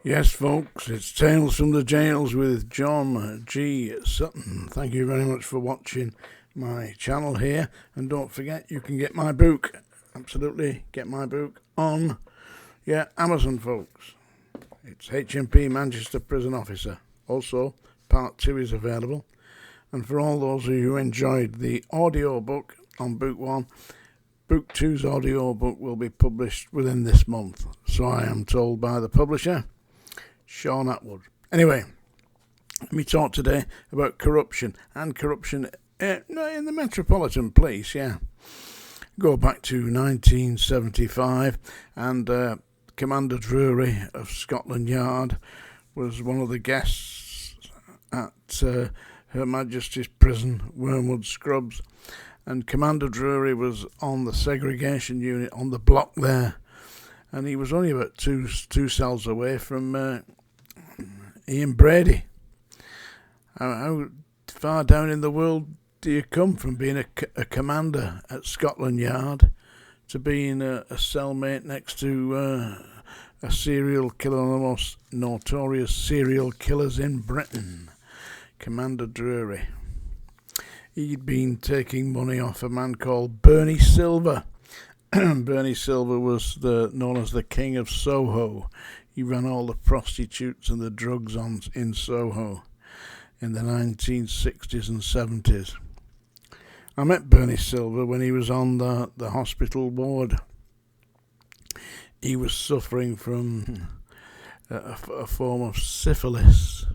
Yes, folks, it's Tales from the Jails with John G. Sutton. Thank you very much for watching my channel here. And don't forget, you can get my book, absolutely, get my book on, Amazon, folks. It's HMP Manchester Prison Officer. Also, part 2 is available. And for all those of you who enjoyed the audio book on book 1, book 2's audio book will be published within this month. So I am told by the publisher, Sean Atwood. Anyway, let me talk today about corruption and corruption in the Metropolitan Police. Go back to 1975, and Commander Drury of Scotland Yard was one of the guests at Her Majesty's Prison, Wormwood Scrubs, and Commander Drury was on the segregation unit on the block there, and he was only about two cells away from Ian Brady. How far down in the world do you come from being a commander at Scotland Yard to being a cellmate next to a serial killer, one of the most notorious serial killers in Britain, Commander Drury? He'd been taking money off a man called Bernie Silver. Bernie Silver was known as the King of Soho. He ran all the prostitutes and the drugs in Soho in the 1960s and 70s. I met Bernie Silver when he was on the hospital ward. He was suffering from a form of syphilis,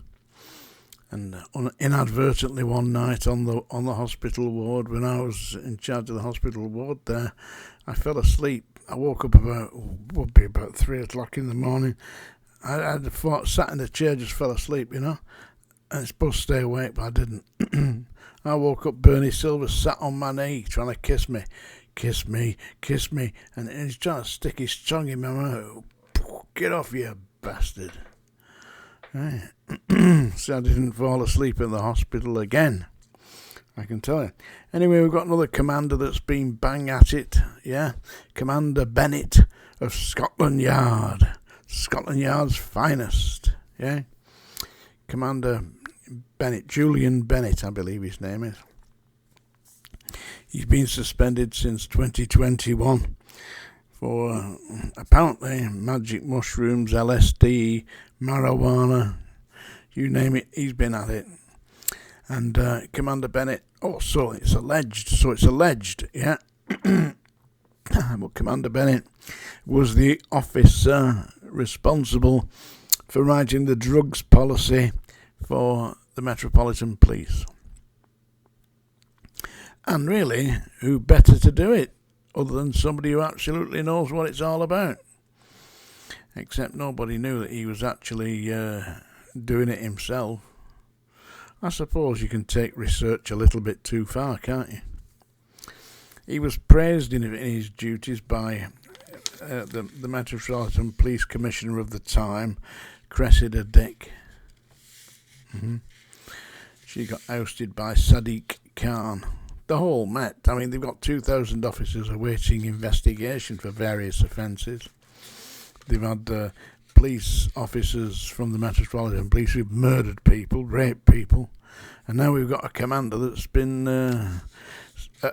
and inadvertently one night on the hospital ward, when I was in charge of the hospital ward there, I fell asleep. I woke up about 3 o'clock in the morning. I sat in the chair, just fell asleep, And it's supposed to stay awake, but I didn't. I woke up, Bernie Silver sat on my knee trying to kiss me, and he's trying to stick his tongue in my mouth. Get off, you bastard. Right. So I didn't fall asleep in the hospital again, I can tell you. Anyway, we've got another commander that's been bang at it, Commander Bennett of Scotland Yard. Scotland Yard's finest, Commander Bennett, Julian Bennett, I believe his name is. He's been suspended since 2021 for apparently magic mushrooms, LSD, marijuana, you name it, he's been at it. And Commander Bennett, it's alleged, Well, Commander Bennett was the officer responsible for writing the drugs policy for the Metropolitan Police. And really, who better to do it other than somebody who absolutely knows what it's all about? Except nobody knew that he was actually doing it himself. I suppose you can take research a little bit too far, can't you? He was praised in his duties by the Metropolitan Police Commissioner of the time, Cressida Dick. She got ousted by Sadiq Khan. The whole Met, they've got 2,000 officers awaiting investigation for various offences. They've had police officers from the Metropolitan Police who've murdered people, raped people, and now we've got a commander that's been,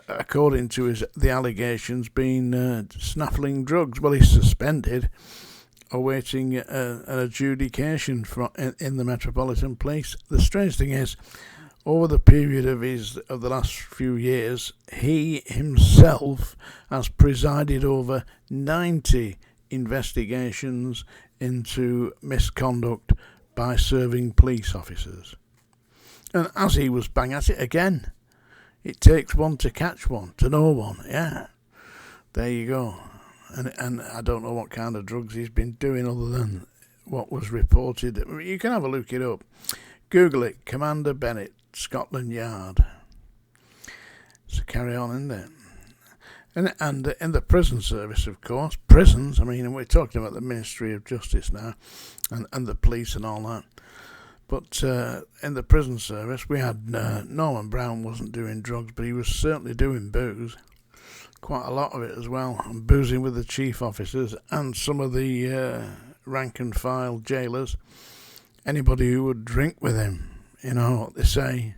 according to the allegations, been snaffling drugs. Well, he's suspended, awaiting an adjudication in the Metropolitan Police. The strange thing is, over the period of the last few years, he himself has presided over 90 investigations into misconduct by serving police officers. And as he was bang at it again, it takes one to catch one, to know one, There you go. And I don't know what kind of drugs he's been doing other than what was reported. You can have a look it up. Google it, Commander Bennett, Scotland Yard. So carry on, isn't it? And in the prison service, of course, prisons, we're talking about the Ministry of Justice now, and the police and all that. But in the prison service, we had Norman Brown wasn't doing drugs, but he was certainly doing booze. Quite a lot of it as well, and boozing with the chief officers and some of the rank and file jailers, anybody who would drink with him. You know what they say,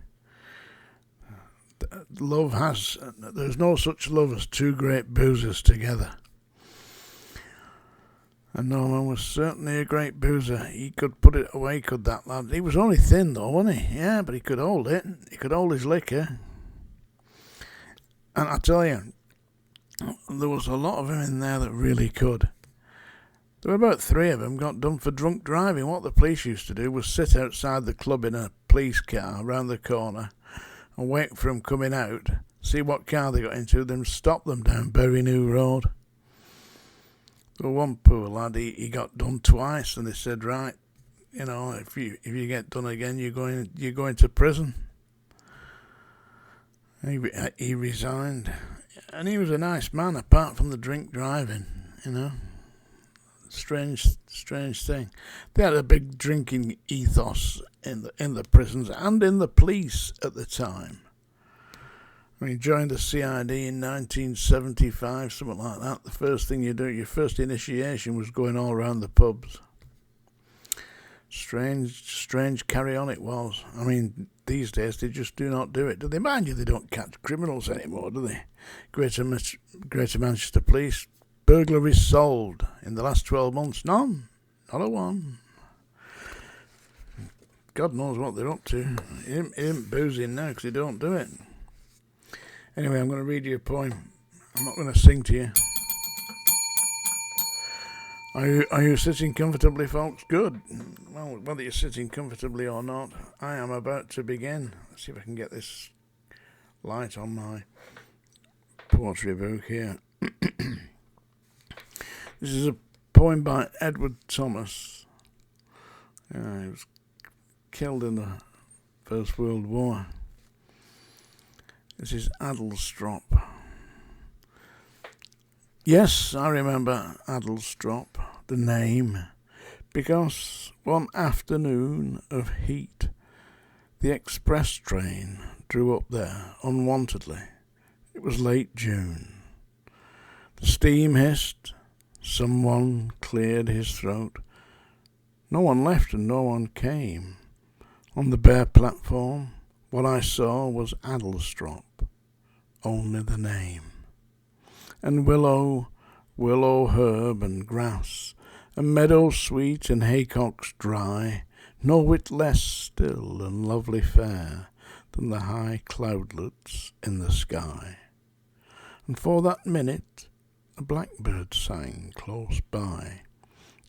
there's no such love as two great boozers together. And Norman was certainly a great boozer. He could put it away, could that lad. He was only thin though, wasn't he? Yeah, but he could hold it. He could hold his liquor. And I tell you, there was a lot of them in there that really could. There were about 3 of them got done for drunk driving. What the police used to do was sit outside the club in a police car round the corner and wait for them coming out, see what car they got into, then stop them down Bury New Road. Well, one poor lad, he got done twice, and they said, right, you know, if you get done again, you're going to prison. He resigned, and he was a nice man apart from the drink driving, you know. Strange thing. They had a big drinking ethos in the prisons and in the police at the time. When he joined the CID in 1975, something like that, the first thing you do, your first initiation was going all around the pubs. Strange carry-on it was. I mean, these days they just do not do it. Do they? Mind you, they don't catch criminals anymore, do they? Greater Manchester Police, burglaries solved in the last 12 months. None. Not a one. God knows what they're up to. He ain't boozing now because they don't do it. Anyway, I'm going to read you a poem. I'm not going to sing to you. Are you sitting comfortably, folks? Good. Well, whether you're sitting comfortably or not, I am about to begin. Let's see if I can get this light on my poetry book here. This is a poem by Edward Thomas. He was killed in the First World War. This is Addlestrop. Yes, I remember Addlestrop, the name, because one afternoon of heat, the express train drew up there unwontedly. It was late June. The steam hissed. Someone cleared his throat. No one left and no one came. On the bare platform, what I saw was Addlestrop, only the name. And willow, herb and grass, and meadow sweet and haycocks dry, no whit less still and lovely fair than the high cloudlets in the sky. And for that minute a blackbird sang close by,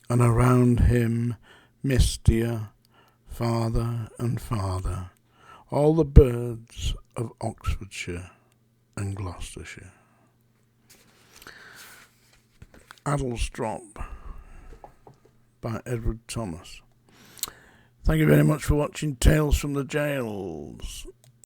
and around him mistier, farther and farther, all the birds of Oxfordshire and Gloucestershire. Addlestrop by Edward Thomas. Thank you very much for watching Tales from the Jails.